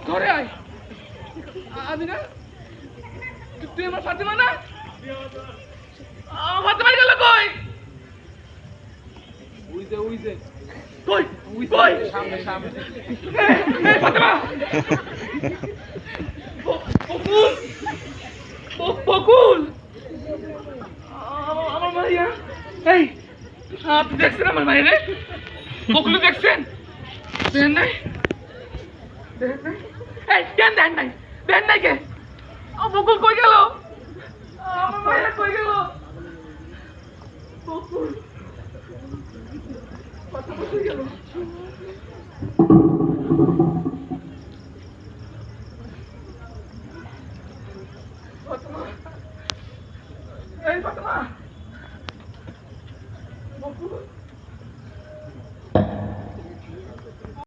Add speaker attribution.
Speaker 1: ঘরে আয় আমিনা তুই আমার ফাতেমা না ফাতেমা গেল কই ওই যে কই কই সামনে এই ফাতেমা বকুল বকুল আমার মাইয়া এই আপনি দেখছেন আমার মাইয়া রে বকুল দেখছেন দেখেন নাই এই দেন নাই কে বকুল কই গেল আমার মাইয়া কই গেল